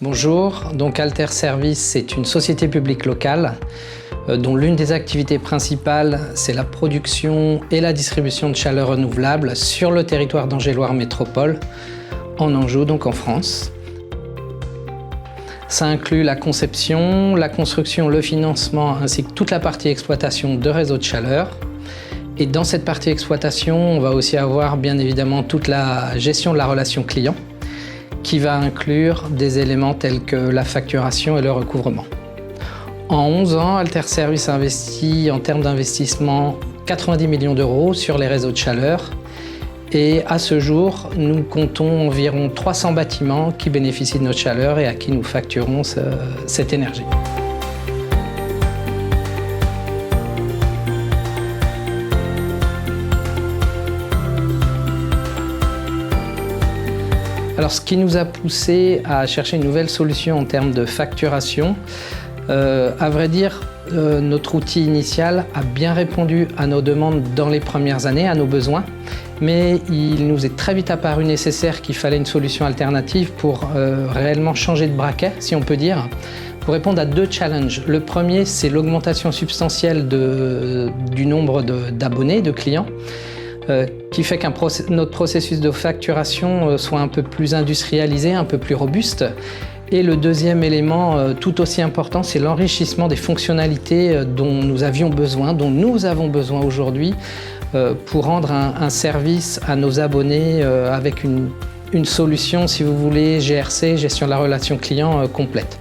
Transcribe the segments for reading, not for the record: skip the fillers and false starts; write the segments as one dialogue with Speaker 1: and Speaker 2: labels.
Speaker 1: Bonjour, donc Alter Service, c'est une société publique locale dont l'une des activités principales, c'est la production et la distribution de chaleur renouvelable sur le territoire d'Angers-Loire Métropole, en Anjou, donc en France. Ça inclut la conception, la construction, le financement, ainsi que toute la partie exploitation de réseaux de chaleur. Et dans cette partie exploitation, on va aussi avoir bien évidemment toute la gestion de la relation client, qui va inclure des éléments tels que la facturation et le recouvrement. En 11 ans, Alter Service a investi en termes d'investissement 90 millions d'euros sur les réseaux de chaleur. Et à ce jour, nous comptons environ 300 bâtiments qui bénéficient de notre chaleur et à qui nous facturons cette énergie. Alors, ce qui nous a poussé à chercher une nouvelle solution en termes de facturation, à vrai dire, notre outil initial a bien répondu à nos demandes dans les premières années, à nos besoins, mais il nous est très vite apparu nécessaire qu'il fallait une solution alternative pour réellement changer de braquet, si on peut dire, pour répondre à deux challenges. Le premier, c'est l'augmentation substantielle du nombre d'abonnés, de clients, qui fait que notre processus de facturation soit un peu plus industrialisé, un peu plus robuste. Et le deuxième élément tout aussi important, c'est l'enrichissement des fonctionnalités dont nous avions besoin, dont nous avons besoin aujourd'hui pour rendre un service à nos abonnés avec une solution, si vous voulez, GRC, gestion de la relation client complète.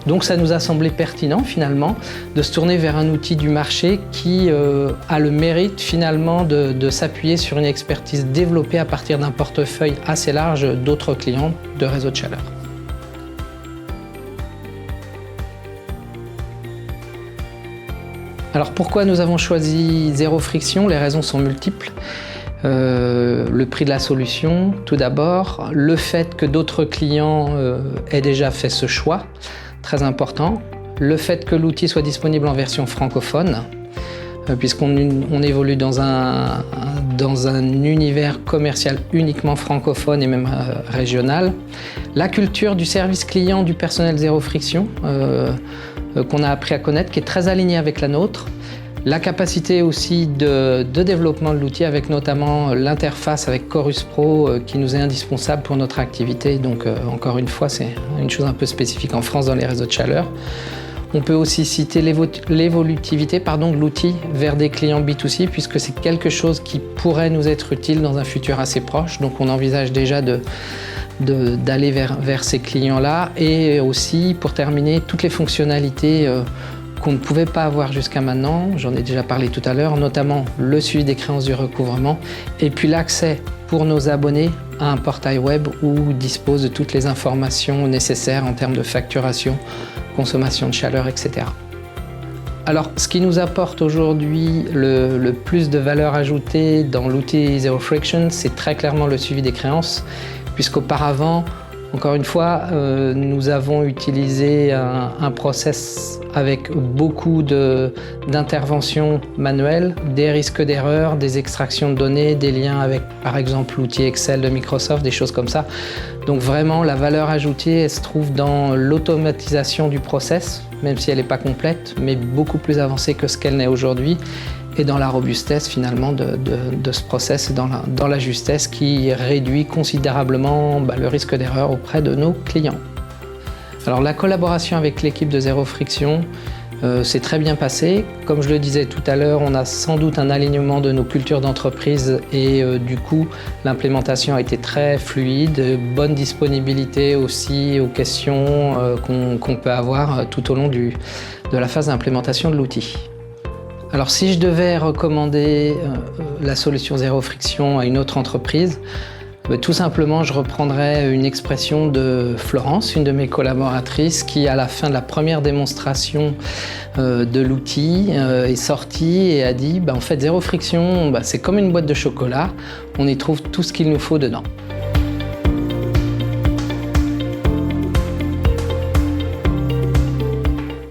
Speaker 1: Donc ça nous a semblé pertinent finalement de se tourner vers un outil du marché qui a le mérite finalement de s'appuyer sur une expertise développée à partir d'un portefeuille assez large d'autres clients de réseaux de chaleur. Alors pourquoi nous avons choisi Zéro Friction? Les raisons sont multiples. Le prix de la solution, tout d'abord. Le fait que d'autres clients aient déjà fait ce choix, très important. Le fait que l'outil soit disponible en version francophone, puisqu'on évolue dans un univers commercial uniquement francophone et même régional. La culture du service client du personnel Zéro Friction, qu'on a appris à connaître, qui est très alignée avec la nôtre. La capacité aussi de développement de l'outil avec notamment l'interface avec Chorus Pro qui nous est indispensable pour notre activité. Donc encore une fois, c'est une chose un peu spécifique en France dans les réseaux de chaleur. On peut aussi citer l'évolutivité de l'outil vers des clients B2C puisque c'est quelque chose qui pourrait nous être utile dans un futur assez proche. Donc on envisage déjà d'aller vers ces clients-là et aussi, pour terminer, toutes les fonctionnalités qu'on ne pouvait pas avoir jusqu'à maintenant, j'en ai déjà parlé tout à l'heure, notamment le suivi des créances du recouvrement et puis l'accès pour nos abonnés à un portail web où ils disposent de toutes les informations nécessaires en termes de facturation, consommation de chaleur, etc. Alors, ce qui nous apporte aujourd'hui le plus de valeur ajoutée dans l'outil Zero Friction, c'est très clairement le suivi des créances, puisqu'auparavant, encore une fois, nous avons utilisé un process avec beaucoup d'interventions manuelles, des risques d'erreur, des extractions de données, des liens avec, par exemple, l'outil Excel de Microsoft, des choses comme ça. Donc vraiment, la valeur ajoutée, elle se trouve dans l'automatisation du process, même si elle n'est pas complète, mais beaucoup plus avancée que ce qu'elle n'est aujourd'hui, et dans la robustesse finalement de ce process et dans la justesse qui réduit considérablement le risque d'erreur auprès de nos clients. Alors la collaboration avec l'équipe de Zéro Friction s'est très bien passée. Comme je le disais tout à l'heure, on a sans doute un alignement de nos cultures d'entreprise et du coup l'implémentation a été très fluide, bonne disponibilité aussi aux questions qu'on peut avoir tout au long de la phase d'implémentation de l'outil. Alors si je devais recommander la solution Zéro Friction à une autre entreprise, tout simplement je reprendrais une expression de Florence, une de mes collaboratrices, qui à la fin de la première démonstration de l'outil est sortie et a dit en fait Zéro Friction c'est comme une boîte de chocolat, on y trouve tout ce qu'il nous faut dedans.